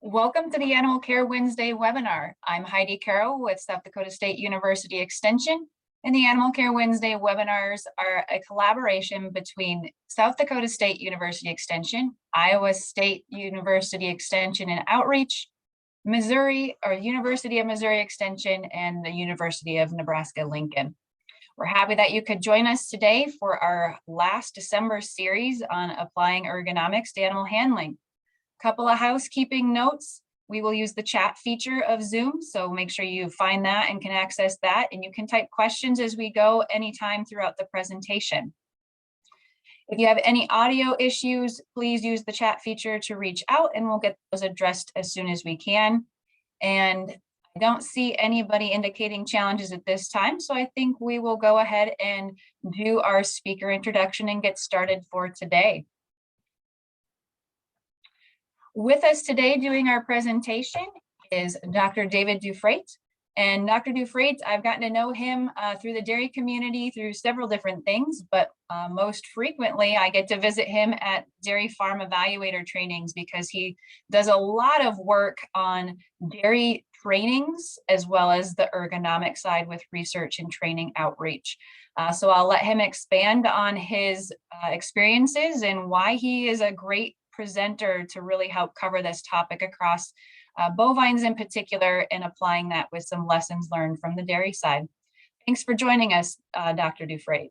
Welcome to the Animal Care Wednesday webinar. I'm Heidi Carroll with South Dakota State University Extension, and the Animal Care Wednesday webinars are a collaboration between South Dakota State University Extension, Iowa State University Extension and Outreach, University of Missouri Extension, and the University of Nebraska-Lincoln. We're happy that you could join us today for our last December series on applying ergonomics to animal handling. Couple of housekeeping notes. We will use the chat feature of Zoom, so make sure you find that and can access that, and you can type questions as we go anytime throughout the presentation. If you have any audio issues, please use the chat feature to reach out and we'll get those addressed as soon as we can. And I don't see anybody indicating challenges at this time, so I think we will go ahead and do our speaker introduction and get started for today. With us today doing our presentation is Dr. David Douphrate. And Dr. Douphrate, I've gotten to know him through the dairy community through several different things, but most frequently I get to visit him at dairy farm evaluator trainings because he does a lot of work on dairy trainings as well as the ergonomic side with research and training outreach. So I'll let him expand on his experiences and why he is a great presenter to really help cover this topic across bovines in particular and applying that with some lessons learned from the dairy side. Thanks for joining us, Dr. Douphrate.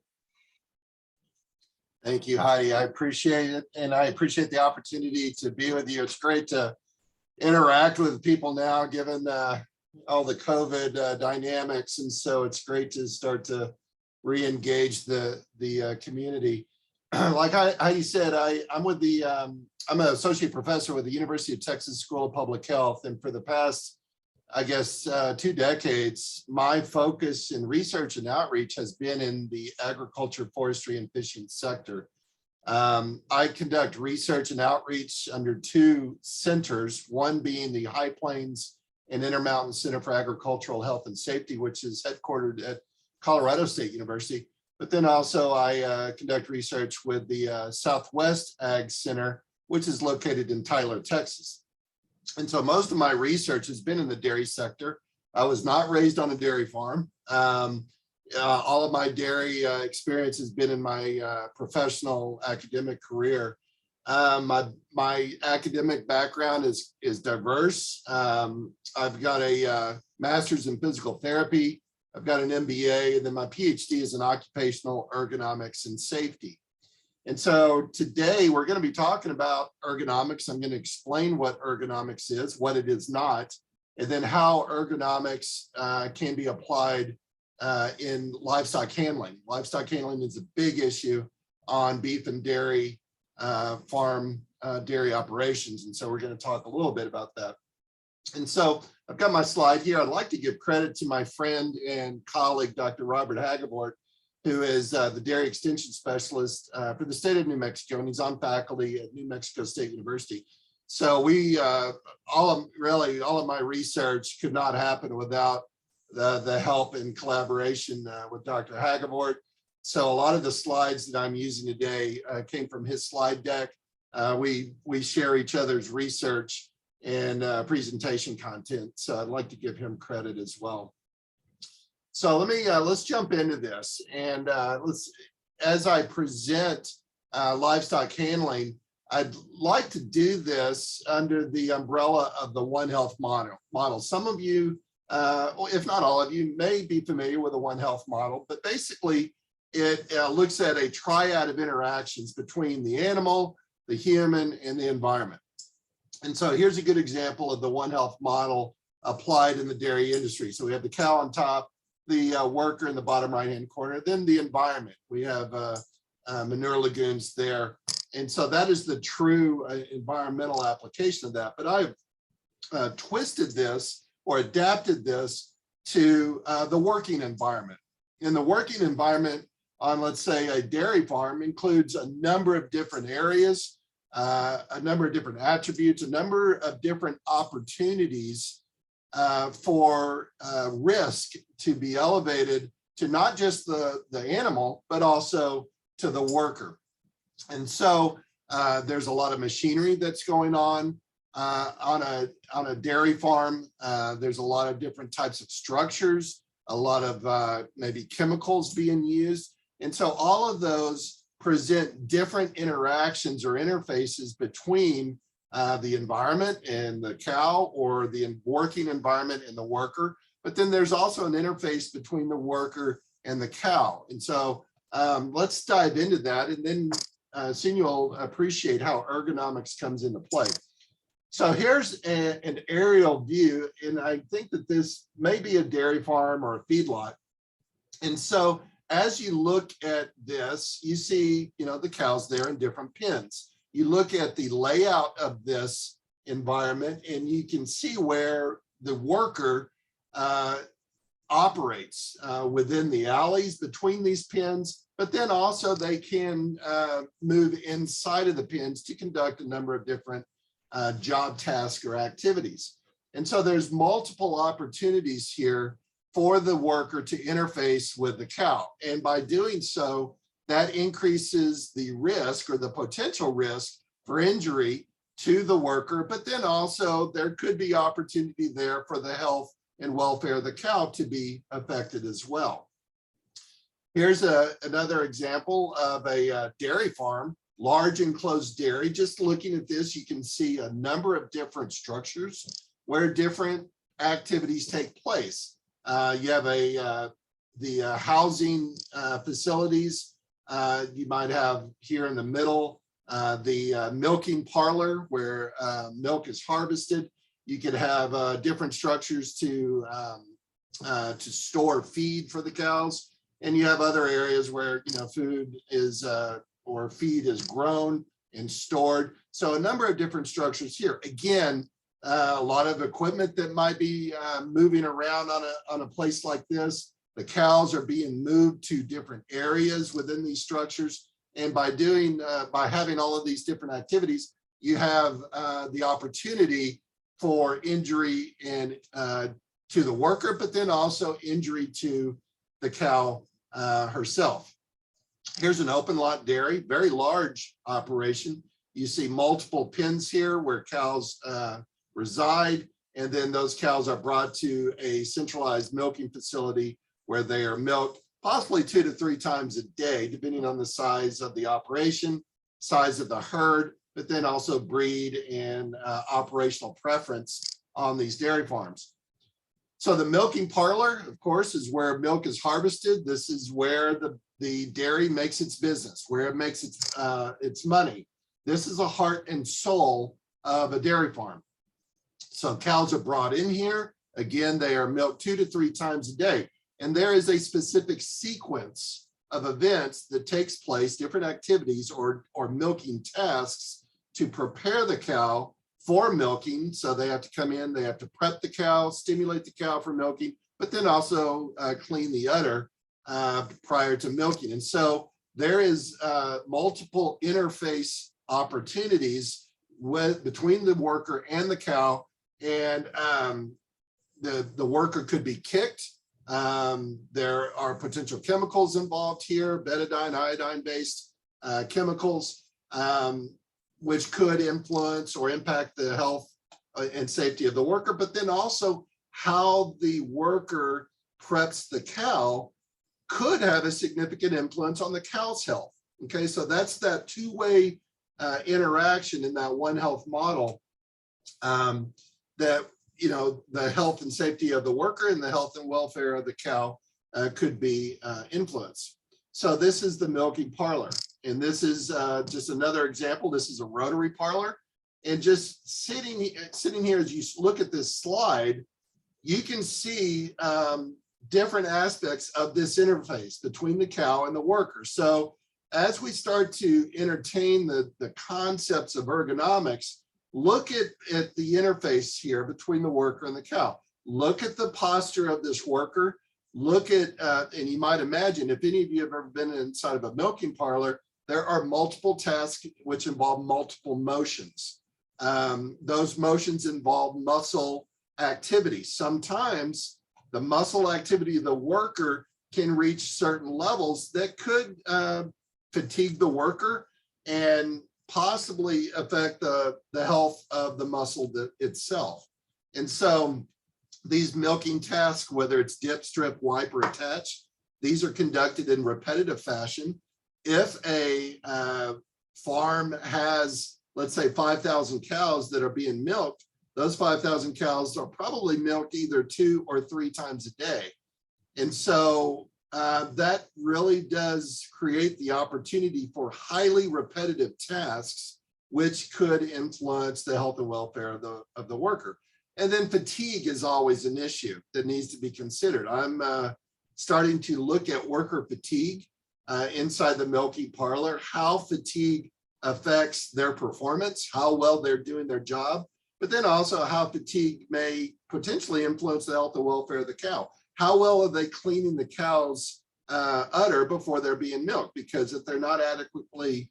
Thank you, Heidi. I appreciate it. And I appreciate the opportunity to be with you. It's great to interact with people now, given all the COVID dynamics. And so it's great to start to re-engage the community. Like Heidi said, I'm an associate professor with the University of Texas School of Public Health. And for the past, I guess, 2 decades, my focus in research and outreach has been in the agriculture, forestry, and fishing sector. I conduct research and outreach under 2 centers, one being the High Plains and Intermountain Center for Agricultural Health and Safety, which is headquartered at Colorado State University. But then also I conduct research with the Southwest Ag Center, which is located in Tyler, Texas. And so most of my research has been in the dairy sector. I was not raised on a dairy farm. All of my dairy experience has been in my professional academic career. My academic background is diverse. I've got a master's in physical therapy. I've got an MBA, and then my PhD is in occupational ergonomics and safety. And so today we're going to be talking about ergonomics. I'm going to explain what ergonomics is, what it is not, and then how ergonomics can be applied in livestock handling. Livestock handling is a big issue on beef and dairy farm dairy operations. And so we're going to talk a little bit about that. And so I've got my slide here. I'd like to give credit to my friend and colleague, Dr. Robert Hagevort, who is the dairy extension specialist for the state of New Mexico, and he's on faculty at New Mexico State University. So we, all of my research could not happen without the help and collaboration with Dr. Hagevort. So a lot of the slides that I'm using today came from his slide deck. We share each other's research and presentation content. So I'd like to give him credit as well. So let's jump into this. And as I present livestock handling, I'd like to do this under the umbrella of the One Health model. Some of you, if not all of you, may be familiar with the One Health model, but basically it looks at a triad of interactions between the animal, the human, and the environment. And so here's a good example of the One Health model applied in the dairy industry. So we have the cow on top, the worker in the bottom right-hand corner, then the environment. We have manure lagoons there. And so that is the true environmental application of that. But I've twisted this or adapted this to the working environment. And the working environment on, let's say, a dairy farm includes a number of different areas, a number of different attributes, a number of different opportunities for risk to be elevated to not just the animal, but also to the worker. And so there's a lot of machinery that's going on. on a dairy farm, there's a lot of different types of structures, a lot of maybe chemicals being used. And so all of those present different interactions or interfaces between the environment and the cow, or the working environment and the worker. But then there's also an interface between the worker and the cow. And so let's dive into that, and then soon you'll appreciate how ergonomics comes into play. So here's an aerial view, and I think that this may be a dairy farm or a feedlot. And so as you look at this, you see, the cows there in different pens. You look at the layout of this environment, and you can see where the worker operates within the alleys between these pens, but then also they can move inside of the pens to conduct a number of different job tasks or activities. And so there's multiple opportunities here for the worker to interface with the cow. And by doing so, that increases the risk or the potential risk for injury to the worker, but then also there could be opportunity there for the health and welfare of the cow to be affected as well. Here's another example of a dairy farm, large enclosed dairy. Just looking at this, you can see a number of different structures where different activities take place. You have the housing facilities. You might have here in the middle the milking parlor where milk is harvested. You could have different structures to store feed for the cows, and you have other areas where food is or feed is grown and stored. So a number of different structures here. Again, a lot of equipment that might be moving around on a place like this. The cows are being moved to different areas within these structures. And by having all of these different activities, you have the opportunity for injury and to the worker, but then also injury to the cow herself. Here's an open lot dairy, very large operation. You see multiple pens here where cows reside, and then those cows are brought to a centralized milking facility where they are milked possibly 2 to 3 times a day, depending on the size of the operation, size of the herd, but then also breed and operational preference on these dairy farms. So the milking parlor, of course, is where milk is harvested. This is where the dairy makes its business, where it makes its money. This is the heart and soul of a dairy farm. So cows are brought in here. Again, they are milked 2 to 3 times a day. And there is a specific sequence of events that takes place, different activities or milking tasks to prepare the cow for milking. So they have to come in, they have to prep the cow, stimulate the cow for milking, but then also clean the udder prior to milking. And so there is multiple interface opportunities between the worker and the cow, and the worker could be kicked. There are potential chemicals involved here, betadine, iodine-based chemicals, which could influence or impact the health and safety of the worker, but then also how the worker preps the cow could have a significant influence on the cow's health. Okay, so that's that two-way interaction in that One Health model, that the health and safety of the worker and the health and welfare of the cow could be influenced. So this is the milking parlor. And this is just another example. This is a Rotary Parlor. And just sitting here, as you look at this slide, you can see different aspects of this interface between the cow and the worker. So as we start to entertain the concepts of ergonomics, look at the interface here between the worker and the cow. Look at the posture of this worker. Look at, and you might imagine, if any of you have ever been inside of a milking parlor, there are multiple tasks which involve multiple motions. Those motions involve muscle activity. Sometimes the muscle activity of the worker can reach certain levels that could fatigue the worker and possibly affect the health of the muscle itself. And so these milking tasks, whether it's dip, strip, wipe, or attach, these are conducted in repetitive fashion. If a farm has, let's say, 5,000 cows that are being milked, those 5,000 cows are probably milked either 2 or 3 times a day. And so that really does create the opportunity for highly repetitive tasks, which could influence the health and welfare of the worker. And then fatigue is always an issue that needs to be considered. I'm starting to look at worker fatigue inside the milking parlor, how fatigue affects their performance, how well they're doing their job, but then also how fatigue may potentially influence the health and welfare of the cow. How well are they cleaning the cow's udder before they're being milked? Because if they're not adequately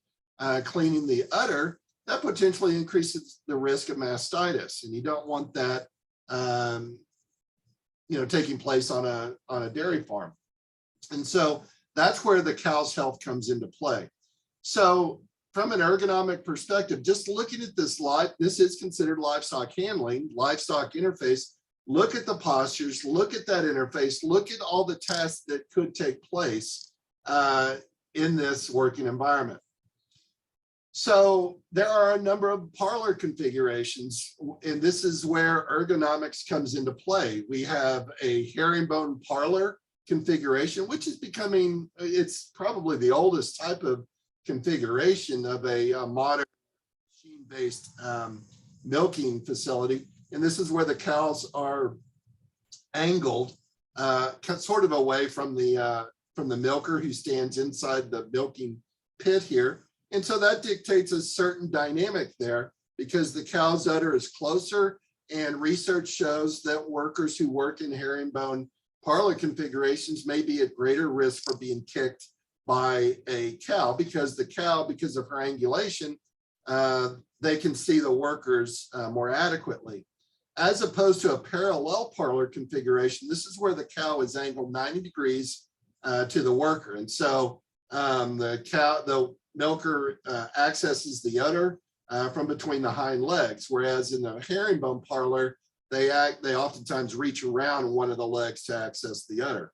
cleaning the udder, that potentially increases the risk of mastitis, and you don't want that taking place on a dairy farm. And so that's where the cow's health comes into play. So from an ergonomic perspective, just looking at this this is considered livestock handling, livestock interface. Look at the postures, look at that interface, look at all the tasks that could take place in this working environment. So there are a number of parlor configurations, and this is where ergonomics comes into play. We have a herringbone parlor configuration, which is becoming, it's probably the oldest type of configuration of a modern machine-based milking facility. And this is where the cows are angled sort of away from the milker who stands inside the milking pit here. And so that dictates a certain dynamic there because the cow's udder is closer, and research shows that workers who work in herringbone parlor configurations may be at greater risk for being kicked by a cow because the cow, because of her angulation, they can see the workers more adequately. As opposed to a parallel parlor configuration, this is where the cow is angled 90 degrees to the worker. And so the milker accesses the udder from between the hind legs, whereas in the herringbone parlor, they oftentimes reach around one of the legs to access the udder.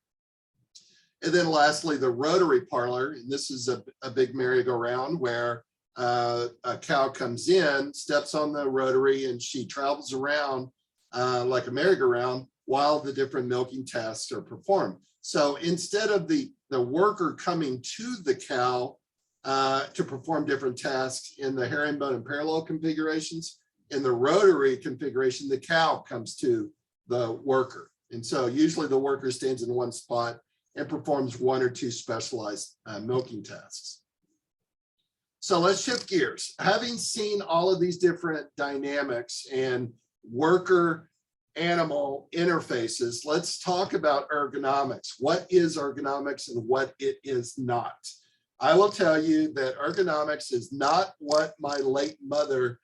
And then lastly, the rotary parlor, and this is a big merry-go-round where a cow comes in, steps on the rotary, and she travels around like a merry-go-round while the different milking tasks are performed. So instead of the worker coming to the cow to perform different tasks in the herringbone and parallel configurations, in the rotary configuration, the cow comes to the worker. And so usually the worker stands in one spot and performs 1 or 2 specialized milking tasks. So let's shift gears. Having seen all of these different dynamics and worker-animal interfaces, let's talk about ergonomics. What is ergonomics and what it is not? I will tell you that ergonomics is not what my late mother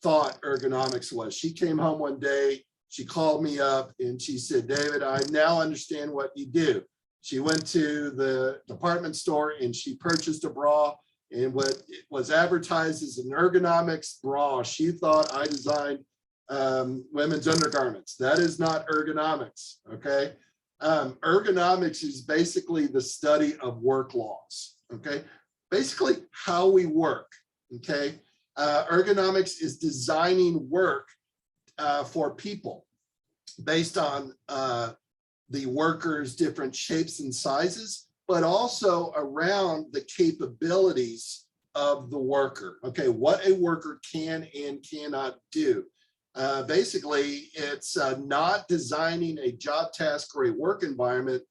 thought ergonomics was. She came home one day, she called me up and she said, "David, I now understand what you do." She went to the department store and she purchased a bra, and what was advertised as an ergonomics bra, she thought I designed women's undergarments. That is not ergonomics, okay? Ergonomics is basically the study of work laws, okay? Basically how we work, okay? Ergonomics is designing work for people based on the workers' different shapes and sizes, but also around the capabilities of the worker, okay? What a worker can and cannot do. Basically, it's not designing a job task or a work environment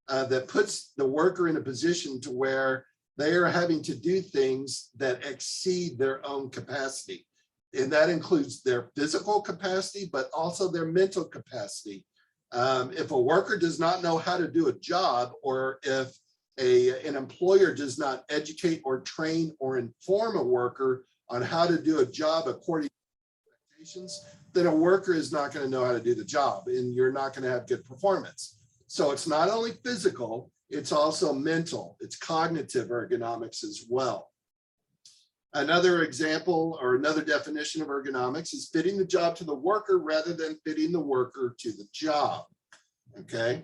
that puts the worker in a position to where they are having to do things that exceed their own capacity. And that includes their physical capacity, but also their mental capacity. If a worker does not know how to do a job, or if an employer does not educate or train or inform a worker on how to do a job according to expectations, then a worker is not going to know how to do the job, and you're not going to have good performance. So it's not only physical, it's also mental. It's cognitive ergonomics as well. Another example or another definition of ergonomics is fitting the job to the worker rather than fitting the worker to the job. Okay.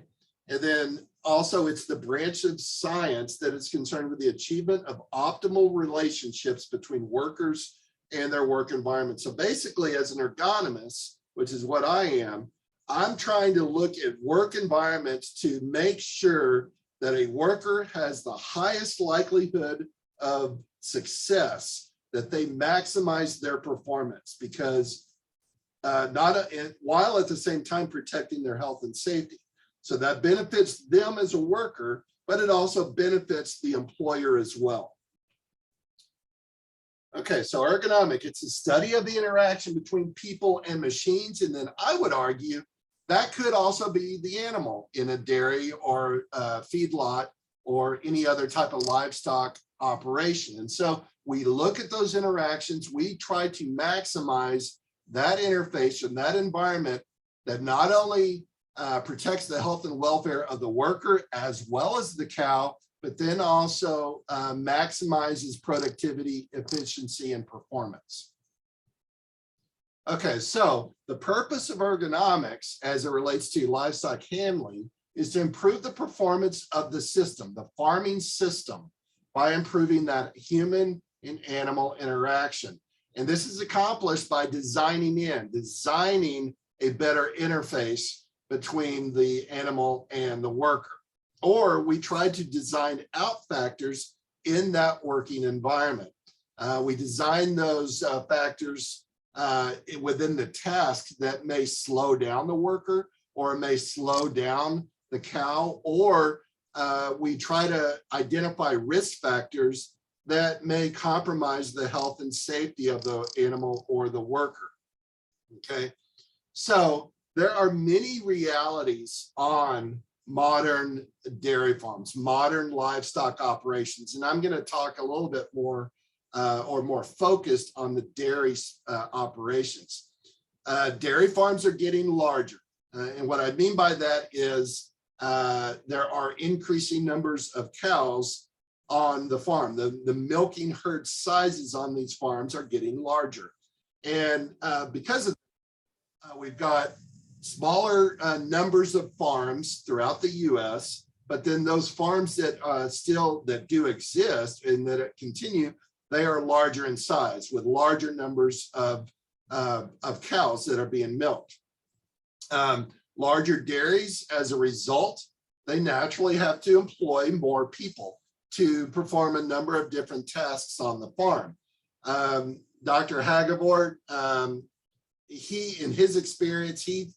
And then also it's the branch of science that is concerned with the achievement of optimal relationships between workers and their work environment. So basically, as an ergonomist, which is what I am, I'm trying to look at work environments to make sure that a worker has the highest likelihood of success, that they maximize their performance, because while at the same time protecting their health and safety. So that benefits them as a worker, but it also benefits the employer as well. Okay, so ergonomic, it's a study of the interaction between people and machines. And then I would argue that could also be the animal in a dairy or a feedlot or any other type of livestock operation. And so we look at those interactions, we try to maximize that interface and that environment that not only protects the health and welfare of the worker as well as the cow, but then also maximizes productivity, efficiency, and performance. Okay, so the purpose of ergonomics as it relates to livestock handling is to improve the performance of the system, the farming system, by improving that human and animal interaction. And this is accomplished by designing a better interface between the animal and the worker. Or we try to design out factors in that working environment. We design those factors within the task that may slow down the worker or may slow down the cow, or we try to identify risk factors that may compromise the health and safety of the animal or the worker. Okay, so there are many realities on modern dairy farms, modern livestock operations, and I'm going to talk a little bit more or more focused on the dairy operations. Dairy farms are getting larger, and what I mean by that is there are increasing numbers of cows on the farm. The milking herd sizes on these farms are getting larger, and because of we've got smaller numbers of farms throughout the U.S., but then those farms that do exist and that continue, they are larger in size with larger numbers of cows that are being milked. Larger dairies, as a result, they naturally have to employ more people to perform a number of different tasks on the farm. Dr. Hagevort, in his experience, he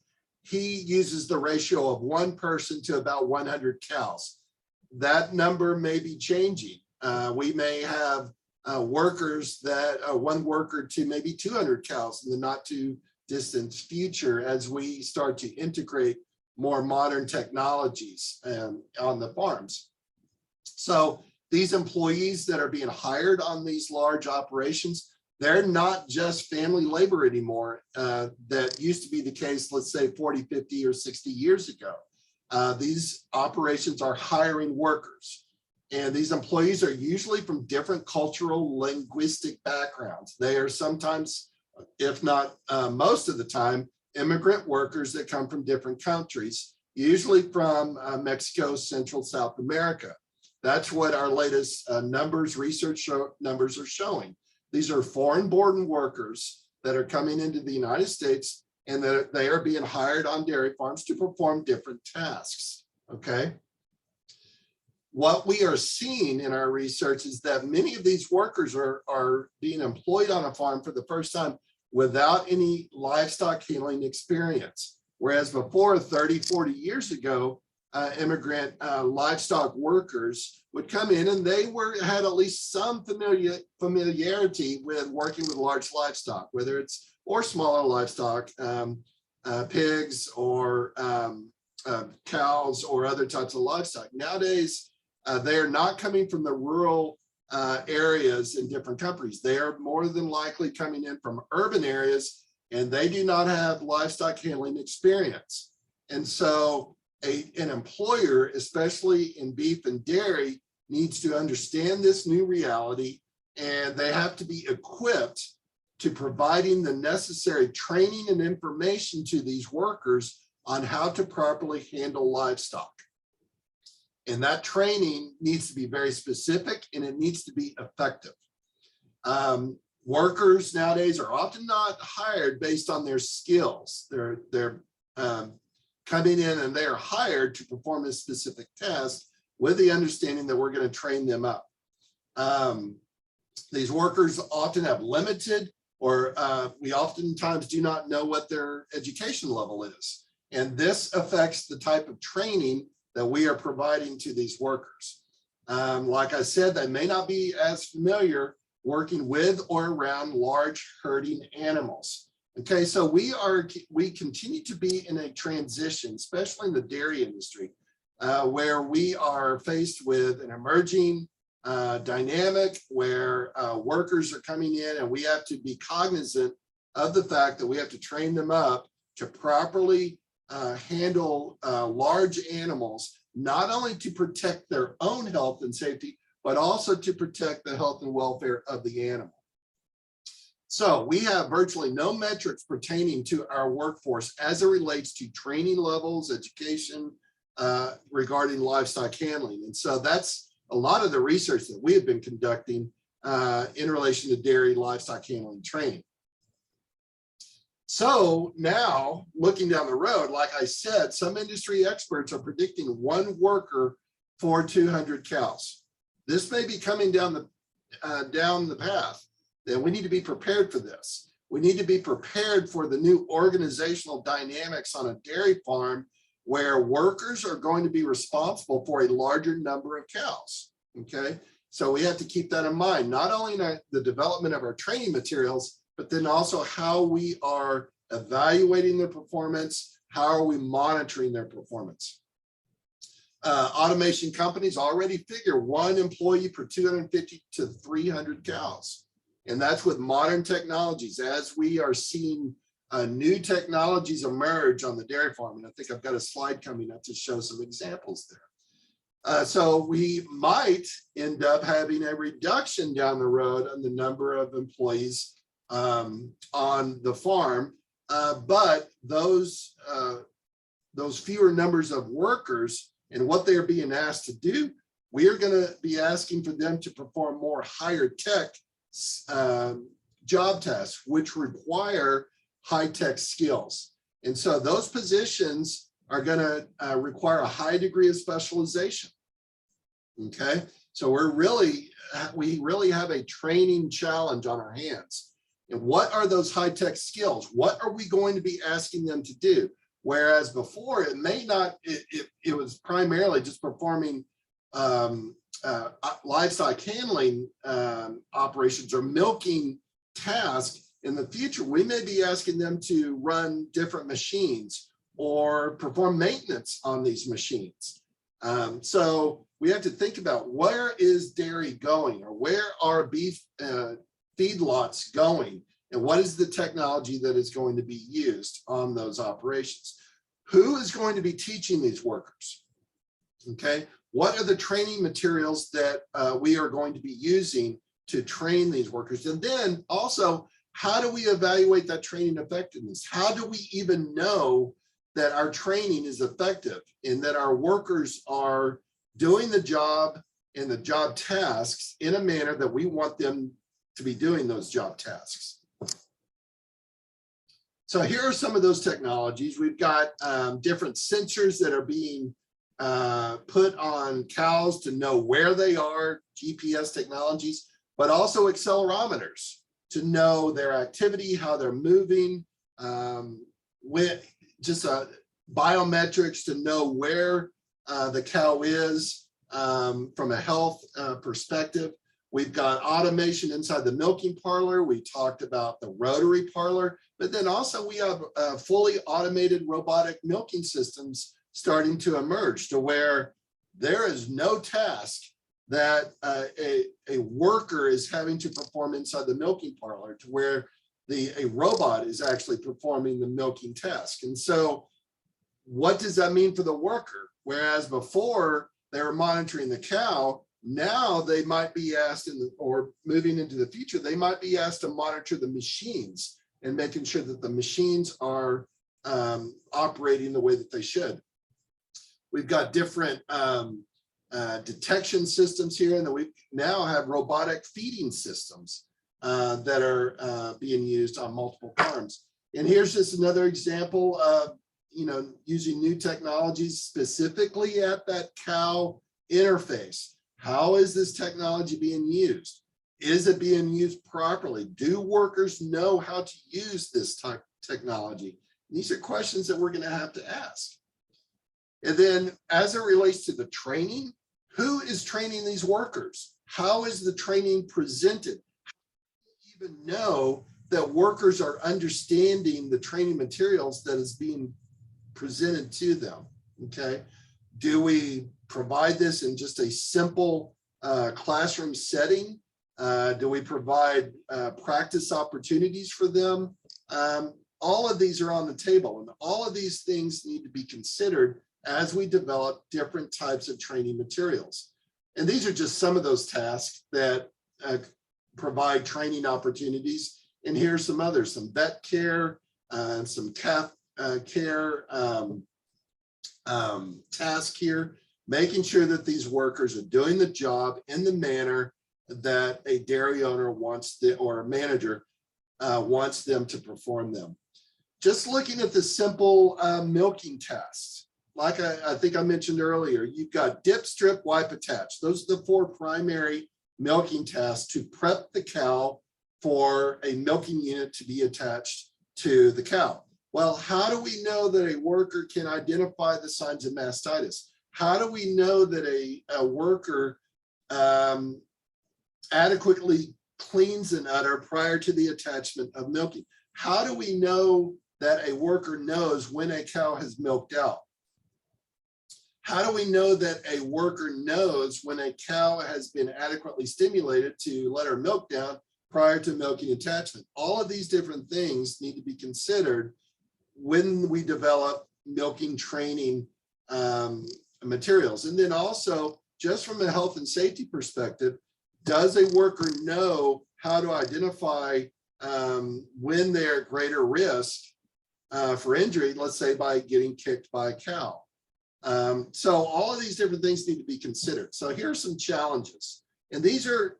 uses the ratio of one person to about 100 cows. That number may be changing. We may have workers that one worker to maybe 200 cows in the not too distant future as we start to integrate more modern technologies on the farms. So these employees that are being hired on these large operations, they're not just family labor anymore. That used to be the case, let's say 40, 50, or 60 years ago. These operations are hiring workers. And these employees are usually from different cultural, linguistic backgrounds. They are sometimes, if not most of the time, immigrant workers that come from different countries, usually from Mexico, Central, South America. That's what our latest research numbers are showing. These are foreign-born workers that are coming into the United States, and that they are being hired on dairy farms to perform different tasks, okay? What we are seeing in our research is that many of these workers are being employed on a farm for the first time without any livestock handling experience. Whereas before, 30, 40 years ago, immigrant livestock workers would come in and they had at least some familiarity with working with large livestock, whether it's or smaller livestock, pigs or cows or other types of livestock. Nowadays, they are not coming from the rural areas in different countries. They are more than likely coming in from urban areas, and they do not have livestock handling experience. And so an employer, especially in beef and dairy, needs to understand this new reality and they have to be equipped to providing the necessary training and information to these workers on how to properly handle livestock. And that training needs to be very specific and it needs to be effective. Workers nowadays are often not hired based on their skills. They're coming in and they are hired to perform a specific task with the understanding that we're going to train them up. These workers often have limited or we oftentimes do not know what their education level is. And this affects the type of training that we are providing to these workers. Like I said, they may not be as familiar working with or around large herding animals. Okay, so we continue to be in a transition, especially in the dairy industry, where we are faced with an emerging dynamic where workers are coming in and we have to be cognizant of the fact that we have to train them up to properly handle large animals, not only to protect their own health and safety, but also to protect the health and welfare of the animal. So we have virtually no metrics pertaining to our workforce as it relates to training levels, education regarding livestock handling. And so that's a lot of the research that we have been conducting in relation to dairy livestock handling training. So now looking down the road, like I said, some industry experts are predicting 1 worker for 200 cows. This may be coming down the path, and we need to be prepared for this. We need to be prepared for the new organizational dynamics on a dairy farm where workers are going to be responsible for a larger number of cows, okay? So we have to keep that in mind, not only in the development of our training materials, but then also how we are evaluating their performance, how are we monitoring their performance. Automation companies already figure 1 employee per 250 to 300 cows. And that's with modern technologies. As we are seeing new technologies emerge on the dairy farm, and I think I've got a slide coming up to show some examples there. So we might end up having a reduction down the road on the number of employees on the farm, but those fewer numbers of workers and what they are being asked to do, we are going to be asking for them to perform more higher tech job tasks, which require high tech skills. And so those positions are going to require a high degree of specialization. Okay, so we really have a training challenge on our hands. And what are those high tech skills? What are we going to be asking them to do? Whereas before, it may not, it was primarily just performing livestock handling operations or milking tasks. In the future, we may be asking them to run different machines or perform maintenance on these machines. So we have to think about where is dairy going, or where are beef feedlots going, and what is the technology that is going to be used on those operations? Who is going to be teaching these workers? Okay, what are the training materials that we are going to be using to train these workers? And then also, how do we evaluate that training effectiveness? How do we even know that our training is effective and that our workers are doing the job and the job tasks in a manner that we want them to be doing those job tasks? So here are some of those technologies. We've got different sensors that are being put on cows to know where they are, GPS technologies, but also accelerometers to know their activity, how they're moving, with just biometrics to know where the cow is from a health perspective. We've got automation inside the milking parlor. We talked about the Rotary Parlor, but then also we have fully automated robotic milking systems starting to emerge, to where there is no task that a worker is having to perform inside the milking parlor, to where a robot is actually performing the milking task. And so what does that mean for the worker? Whereas before they were monitoring the cow, Now they might be asked or moving into the future, they might be asked to monitor the machines and making sure that the machines are operating the way that they should. We've got different detection systems here, and then we now have robotic feeding systems that are being used on multiple farms. And here's just another example of, using new technologies specifically at that cow interface. How is this technology being used? Is it being used properly? Do workers know how to use this technology? These are questions that we're going to have to ask. And then as it relates to the training, who is training these workers? How is the training presented? How do you even know that workers are understanding the training materials that is being presented to them? Okay. Do we provide this in just a simple classroom setting? Do we provide practice opportunities for them? All of these are on the table, and all of these things need to be considered as we develop different types of training materials. And these are just some of those tasks that provide training opportunities. And here's some others, some vet care, some calf care task here, making sure that these workers are doing the job in the manner that a dairy owner wants or a manager wants them to perform them. Just looking at the simple milking tasks, like I think I mentioned earlier, you've got dip, strip, wipe, attach. Those are the 4 primary milking tasks to prep the cow for a milking unit to be attached to the cow. Well, how do we know that a worker can identify the signs of mastitis? How do we know that a worker adequately cleans an udder prior to the attachment of milking? How do we know that a worker knows when a cow has milked out? How do we know that a worker knows when a cow has been adequately stimulated to let her milk down prior to milking attachment? All of these different things need to be considered when we develop milking training materials. And then also, just from a health and safety perspective, does a worker know how to identify when they're at greater risk for injury, let's say by getting kicked by a cow? So all of these different things need to be considered. So here are some challenges. And these are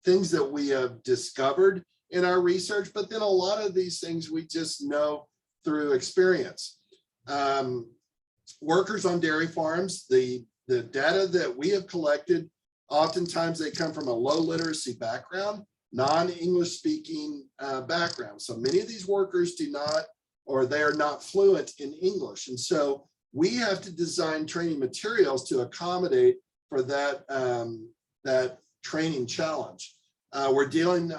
things that we have discovered in our research, but then a lot of these things we just know through experience. Workers on dairy farms, the data that we have collected, oftentimes they come from a low literacy background, non-English speaking background. So many of these workers do not, or they are not fluent in English. And so we have to design training materials to accommodate for that, that training challenge. We're dealing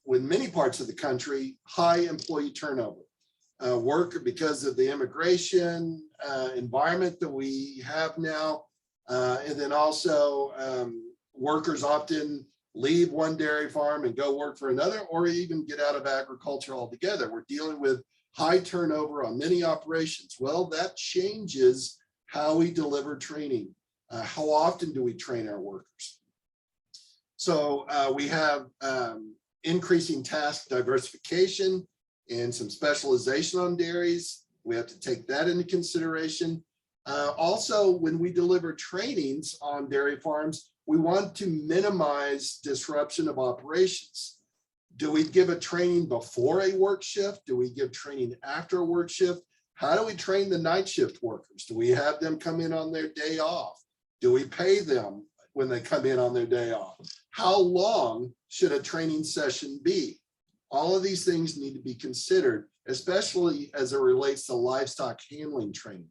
with many parts of the country, high employee turnover. Because of the immigration environment that we have now, and then also workers often leave one dairy farm and go work for another, or even get out of agriculture altogether. We're dealing with high turnover on many operations. Well, that changes how we deliver training. How often do we train our workers? So we have increasing task diversification and some specialization on dairies. We have to take that into consideration. Also, when we deliver trainings on dairy farms, we want to minimize disruption of operations. Do we give a training before a work shift? Do we give training after a work shift? How do we train the night shift workers? Do we have them come in on their day off? Do we pay them when they come in on their day off? How long should a training session be? All of these things need to be considered, especially as it relates to livestock handling training.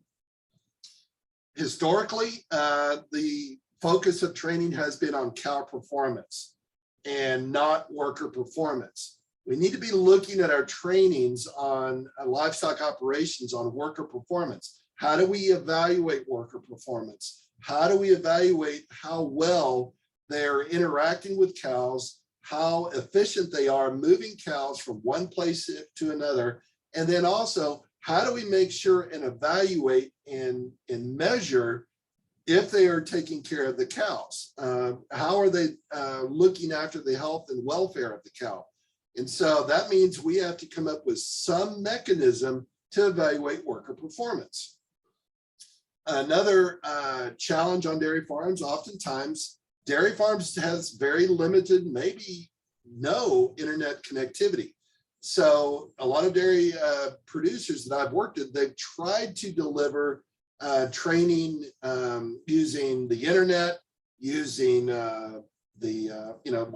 Historically, the focus of training has been on cow performance and not worker performance. We need to be looking at our trainings on livestock operations on worker performance. How do we evaluate worker performance? How do we evaluate how well they're interacting with cows, how efficient they are moving cows from one place to another? And then also, how do we make sure and evaluate and measure if they are taking care of the cows, how are they looking after the health and welfare of the cow? And so that means we have to come up with some mechanism to evaluate worker performance. Another challenge on dairy farms, oftentimes dairy farms has very limited, maybe no internet connectivity. So a lot of dairy producers that I've worked with, they've tried to deliver training using the internet, using where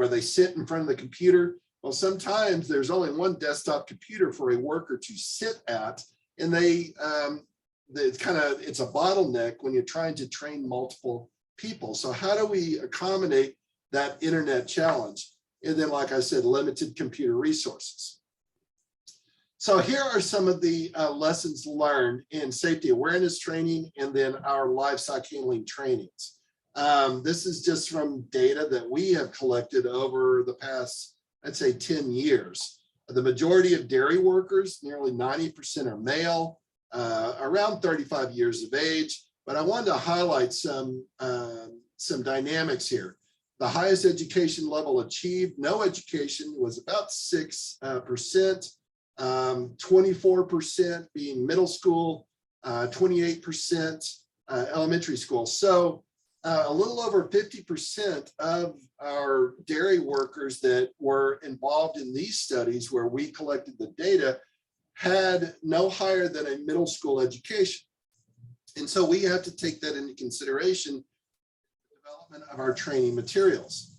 they sit in front of the computer. Well, sometimes there's only one desktop computer for a worker to sit at, and it's a bottleneck when you're trying to train multiple people. So how do we accommodate that internet challenge? And then, like I said, limited computer resources. So here are some of the lessons learned in safety awareness training and then our livestock handling trainings. This is just from data that we have collected over the past, I'd say 10 years. The majority of dairy workers, nearly 90% are male, around 35 years of age. But I wanted to highlight some dynamics here. The highest education level achieved, no education, was about 6%. 24% being middle school, 28% elementary school. So a little over 50% of our dairy workers that were involved in these studies where we collected the data had no higher than a middle school education. And so we have to take that into consideration in the development of our training materials.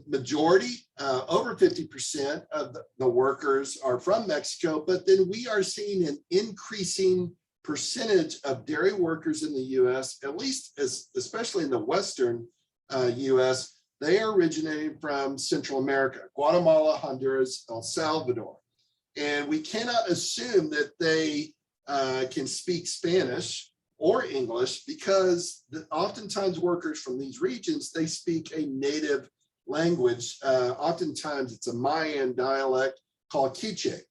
Majority, over 50% of the workers are from Mexico, but then we are seeing an increasing percentage of dairy workers in the US, at least especially in the Western US, they are originating from Central America, Guatemala, Honduras, El Salvador. And we cannot assume that they can speak Spanish or English because oftentimes workers from these regions, they speak a native language. Oftentimes it's a Mayan dialect called Quiche.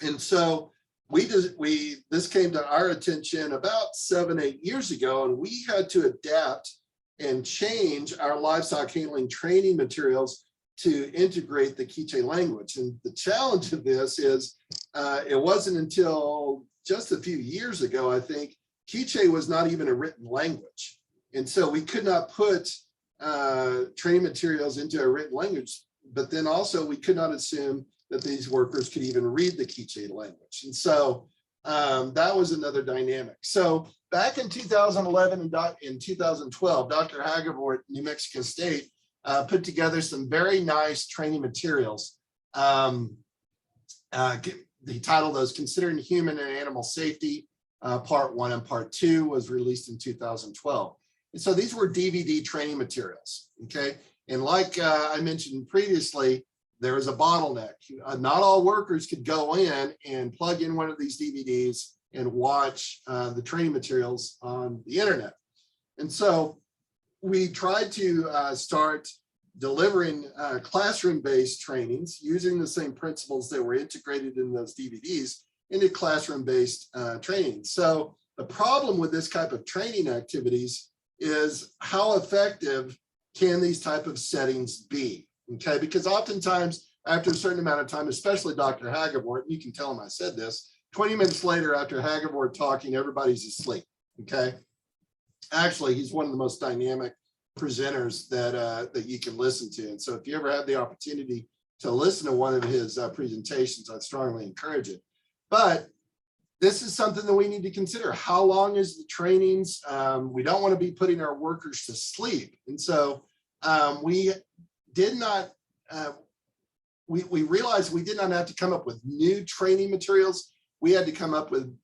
And so this came to our attention about 7-8 years ago, and we had to adapt and change our livestock handling training materials to integrate the Quiche language. And the challenge of this is it wasn't until just a few years ago, I think, Quiche was not even a written language. And so we could not put training materials into a written language, but then also we could not assume that these workers could even read the Quiche language. And so that was another dynamic. So back in 2011 and in 2012, Dr. Hagevort, New Mexico State, put together some very nice training materials. He titled those Considering Human and Animal Safety, Part 1 and Part 2 was released in 2012. And so these were DVD training materials, okay? And like I mentioned previously, there was a bottleneck. Not all workers could go in and plug in one of these DVDs and watch the training materials on the internet. And so we tried to start delivering classroom-based trainings using the same principles that were integrated in those DVDs into classroom-based training. So the problem with this type of training activities is how effective can these type of settings be, okay? Because oftentimes after a certain amount of time, especially Dr. Hagevort, you can tell him I said this, 20 minutes later after Hagevort talking, everybody's asleep, okay? Actually, he's one of the most dynamic presenters that you can listen to. And so if you ever have the opportunity to listen to one of his presentations, I'd strongly encourage it. But this is something that we need to consider. How long is the trainings? We don't want to be putting our workers to sleep. And so we realized we did not have to come up with new training materials. We had to come up with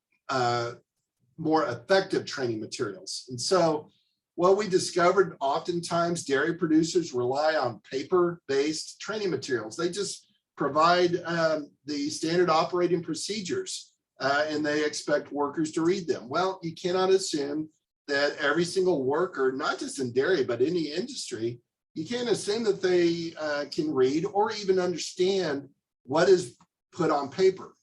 more effective training materials. And so what we discovered, oftentimes dairy producers rely on paper-based training materials. They just provide the standard operating procedures and they expect workers to read them. Well, you cannot assume that every single worker, not just in dairy, but any industry, you can't assume that they can read or even understand what is put on paper.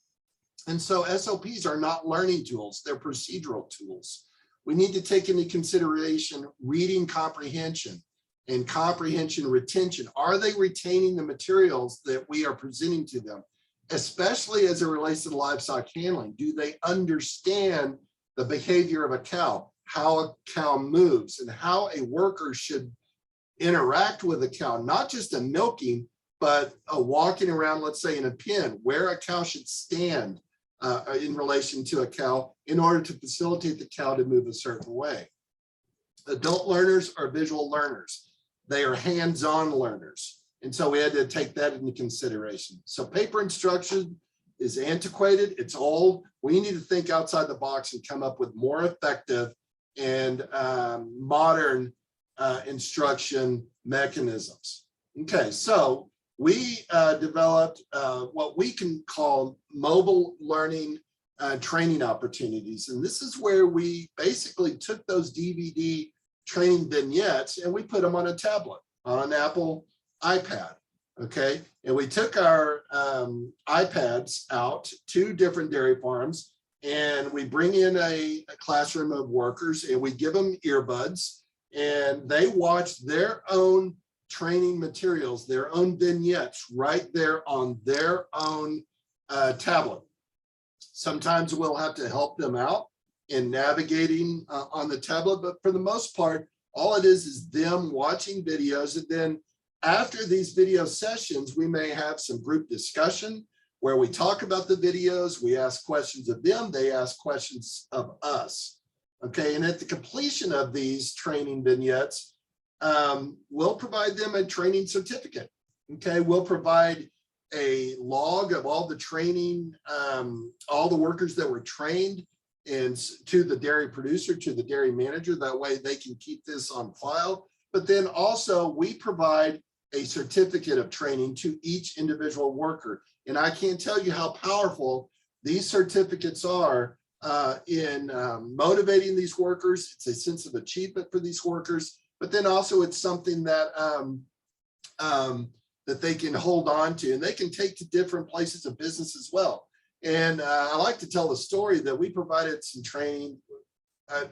And so SOPs are not learning tools, they're procedural tools. we need to take into consideration reading comprehension and comprehension retention. Are they retaining the materials that we are presenting to them, especially as it relates to livestock handling? Do they understand the behavior of a cow, how a cow moves, and how a worker should interact with a cow, not just a milking, but a walking around, let's say in a pen, where a cow should stand in relation to a cow in order to facilitate the cow to move a certain way. Adult learners are visual learners. They are hands-on learners. And so we had to take that into consideration. So paper instruction is antiquated, it's old. We need to think outside the box and come up with more effective and modern instruction mechanisms. Okay, so we developed what we can call mobile learning training opportunities. And this is where we basically took those DVD training vignettes and we put them on a tablet, on an Apple iPad, okay? And we took our iPads out to different dairy farms and we bring in a classroom of workers and we give them earbuds and they watch their own training materials, their own vignettes right there on their own tablet. Sometimes we'll have to help them out in navigating on the tablet, but for the most part, all it is them watching videos. And then after these video sessions, we may have some group discussion where we talk about the videos, we ask questions of them, they ask questions of us. Okay, and at the completion of these training vignettes, we'll provide them a training certificate. Okay, we'll provide a log of all the training, all the workers that were trained, and to the dairy producer, to the dairy manager. That way they can keep this on file. But then also we provide a certificate of training to each individual worker. And I can't tell you how powerful these certificates are in motivating these workers. It's a sense of achievement for these workers, but then also it's something that that they can hold on to and they can take to different places of business as well. And I like to tell the story that we provided some training.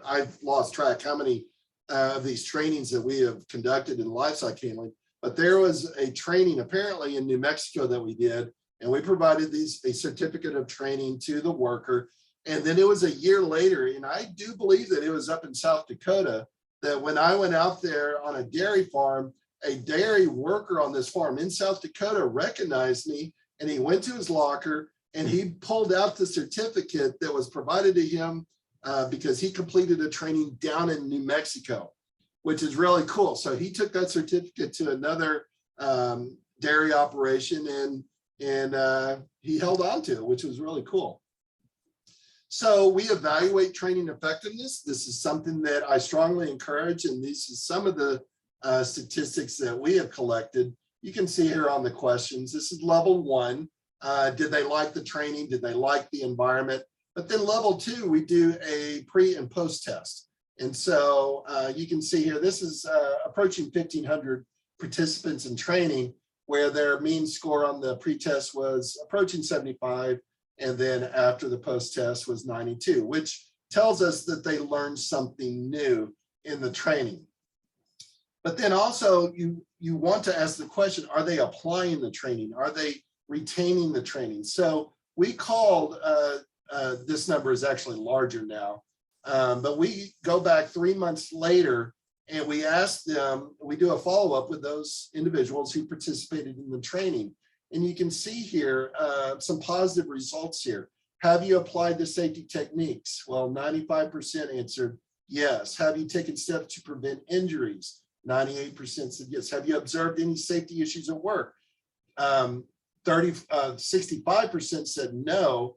I've lost track how many of these trainings that we have conducted in livestock handling, but there was a training apparently in New Mexico that we did, and we provided a certificate of training to the worker. And then it was a year later, and I do believe that it was up in South Dakota, that when I went out there on a dairy farm, a dairy worker on this farm in South Dakota recognized me, and he went to his locker and he pulled out the certificate that was provided to him because he completed a training down in New Mexico, which is really cool. So he took that certificate to another dairy operation and he held on to it, which was really cool. So we evaluate training effectiveness. This is something that I strongly encourage, and this is some of the statistics that we have collected. You can see here on the questions, this is level 1. Did they like the training? Did they like the environment? But then level 2, we do a pre and post test. And so you can see here, this is approaching 1,500 participants in training where their mean score on the pre-test was approaching 75. And then after the post-test was 92, which tells us that they learned something new in the training. But then also you want to ask the question, are they applying the training? Are they retaining the training? So we called, this number is actually larger now, but we go back 3 months later and we ask them, we do a follow-up with those individuals who participated in the training. And you can see here some positive results here. Have you applied the safety techniques? Well, 95% answered yes. Have you taken steps to prevent injuries? 98% said yes. Have you observed any safety issues at work? 65% said no.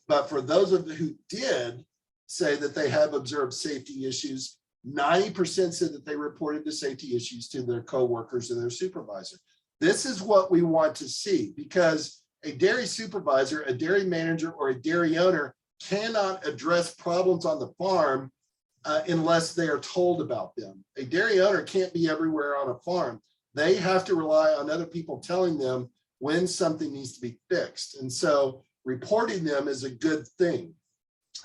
But for those of you who did say that they have observed safety issues, 90% said that they reported the safety issues to their coworkers and their supervisor. This is what we want to see, because a dairy supervisor, a dairy manager, or a dairy owner cannot address problems on the farm unless they are told about them. A dairy owner can't be everywhere on a farm. They have to rely on other people telling them when something needs to be fixed. And so reporting them is a good thing,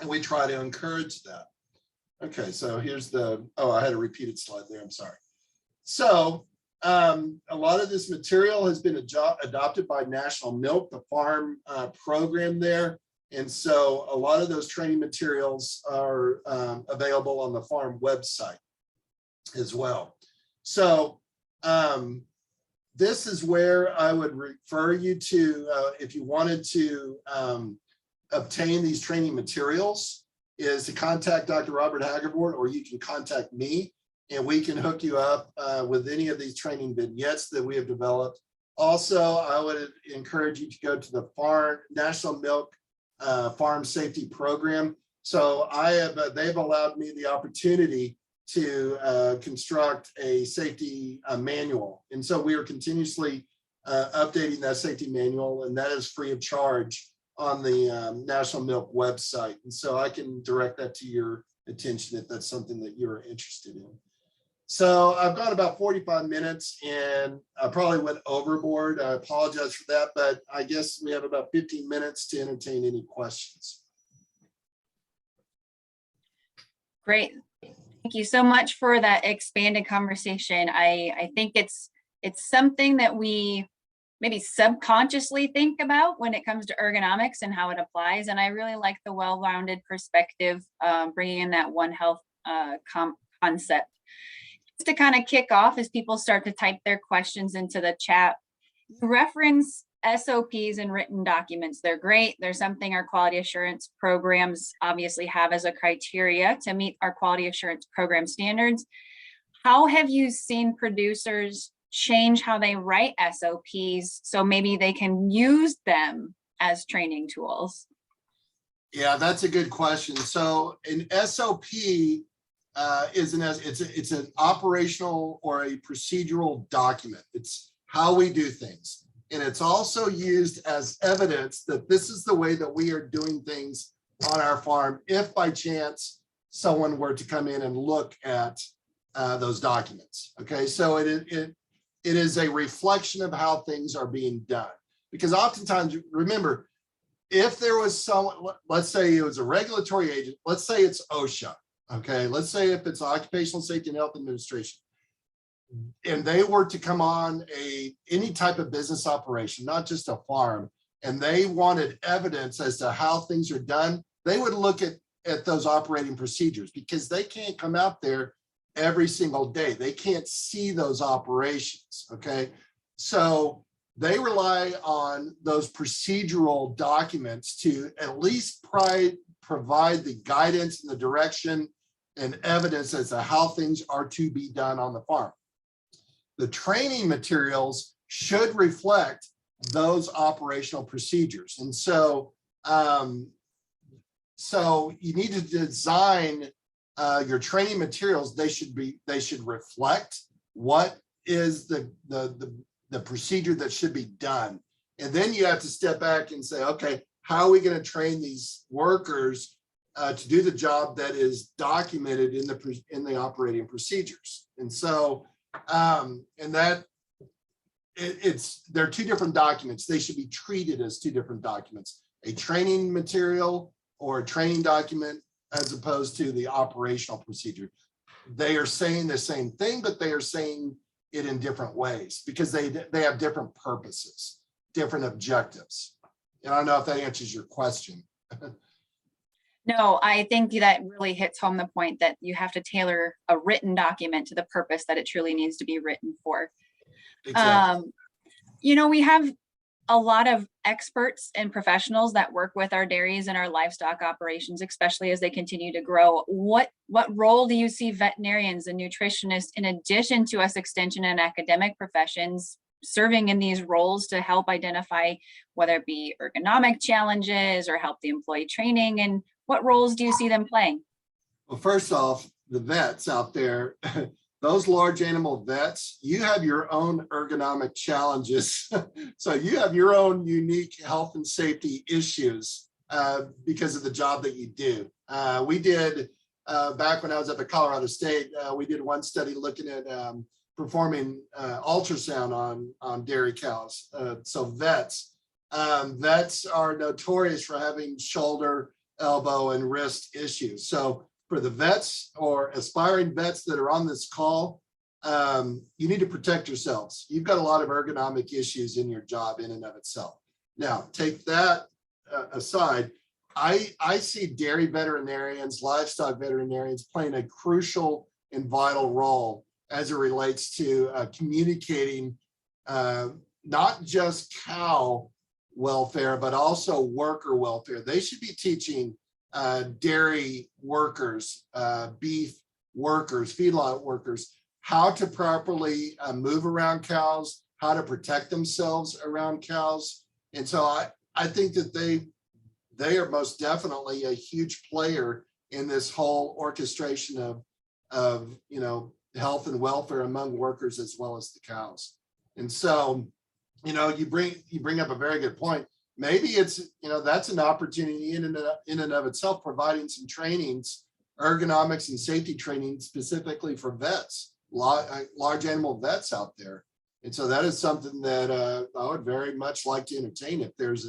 and we try to encourage that. Okay, so here's the, oh, I had a repeated slide there, I'm sorry. So a lot of this material has been adopted by National Milk, the farm program there. And so a lot of those training materials are available on the farm website as well. So this is where I would refer you to if you wanted to obtain these training materials, is to contact Dr. Robert Haggerford, or you can contact me and we can hook you up with any of these training vignettes that we have developed. Also, I would encourage you to go to the National Milk Farm Safety Program. So they've allowed me the opportunity to construct a safety manual. And so we are continuously updating that safety manual, and that is free of charge on the National Milk website. And so I can direct that to your attention if that's something that you're interested in. So I've got about 45 minutes and I probably went overboard. I apologize for that, but I guess we have about 15 minutes to entertain any questions. Great. Thank you so much for that expanded conversation. I think it's something that we maybe subconsciously think about when it comes to ergonomics and how it applies. And I really like the well-rounded perspective, bringing in that One Health concept. Just to kind of kick off as people start to type their questions into the chat, you reference SOPs and written documents. They're great. They're something our quality assurance programs obviously have as a criteria to meet our quality assurance program standards. How have you seen producers change how they write SOPs so maybe they can use them as training tools? Yeah, that's a good question. So an SOP it's an operational or a procedural document. It's how we do things. And it's also used as evidence that this is the way that we are doing things on our farm, if by chance someone were to come in and look at those documents. Okay, so it is a reflection of how things are being done. Because oftentimes, remember, if there was someone, let's say it was a regulatory agent, let's say it's OSHA, okay, let's say if it's Occupational Safety and Health Administration, and they were to come on any type of business operation, not just a farm, and they wanted evidence as to how things are done, they would look at those operating procedures, because they can't come out there every single day. They can't see those operations, okay? So they rely on those procedural documents to at least provide the guidance and the direction and evidence as to how things are to be done on the farm. The training materials should reflect those operational procedures. And so, so you need to design your training materials. They should reflect what is the procedure that should be done. And then you have to step back and say, okay, how are we going to train these workers to do the job that is documented in the operating procedures? And so, and that they're two different documents. They should be treated as two different documents: a training material or a training document, as opposed to the operational procedure. They are saying the same thing, but they are saying it in different ways because they have different purposes, different objectives. And I don't know if that answers your question. No, I think that really hits home the point that you have to tailor a written document to the purpose that it truly needs to be written for. Exactly. You know, we have a lot of experts and professionals that work with our dairies and our livestock operations, especially as they continue to grow. What role do you see veterinarians and nutritionists, in addition to us extension and academic professions, serving in these roles to help identify whether it be ergonomic challenges or help the employee training? And what roles do you see them playing? Well, first off, the vets out there, those large animal vets, you have your own ergonomic challenges. So you have your own unique health and safety issues because of the job that you do. We did, back when I was up at Colorado State, we did one study looking at performing ultrasound on dairy cows. So vets are notorious for having shoulder, elbow, and wrist issues. So for the vets or aspiring vets that are on this call, you need to protect yourselves. You've got a lot of ergonomic issues in your job in and of itself. Now, take that aside. I see dairy veterinarians, livestock veterinarians playing a crucial and vital role as it relates to communicating not just cow welfare, but also worker welfare. They should be teaching dairy workers, beef workers, feedlot workers, how to properly move around cows, how to protect themselves around cows. And so I think that they are most definitely a huge player in this whole orchestration of health and welfare among workers as well as the cows. And so, you bring up a very good point. Maybe it's, that's an opportunity in and of itself, providing some trainings, ergonomics and safety training specifically for vets, large animal vets out there. And so that is something that I would very much like to entertain if there's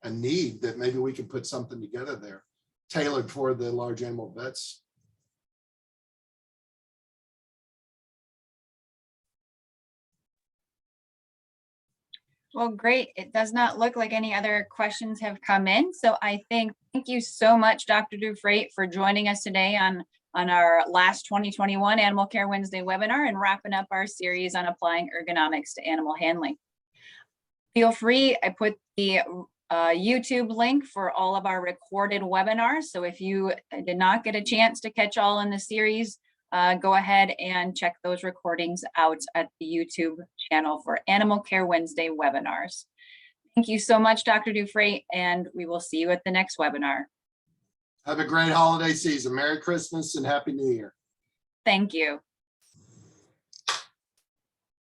a need that maybe we can put something together there tailored for the large animal vets. Well, great. It does not look like any other questions have come in. So I thank you so much, Dr. Douphrate, for joining us today on our last 2021 Animal Care Wednesday webinar and wrapping up our series on applying ergonomics to animal handling. Feel free, I put the YouTube link for all of our recorded webinars. So if you did not get a chance to catch all in the series, go ahead and check those recordings out at the YouTube channel for Animal Care Wednesday webinars. Thank you so much, Dr. Douphrate, and we will see you at the next webinar. Have a great holiday season. Merry Christmas and Happy New Year. Thank you.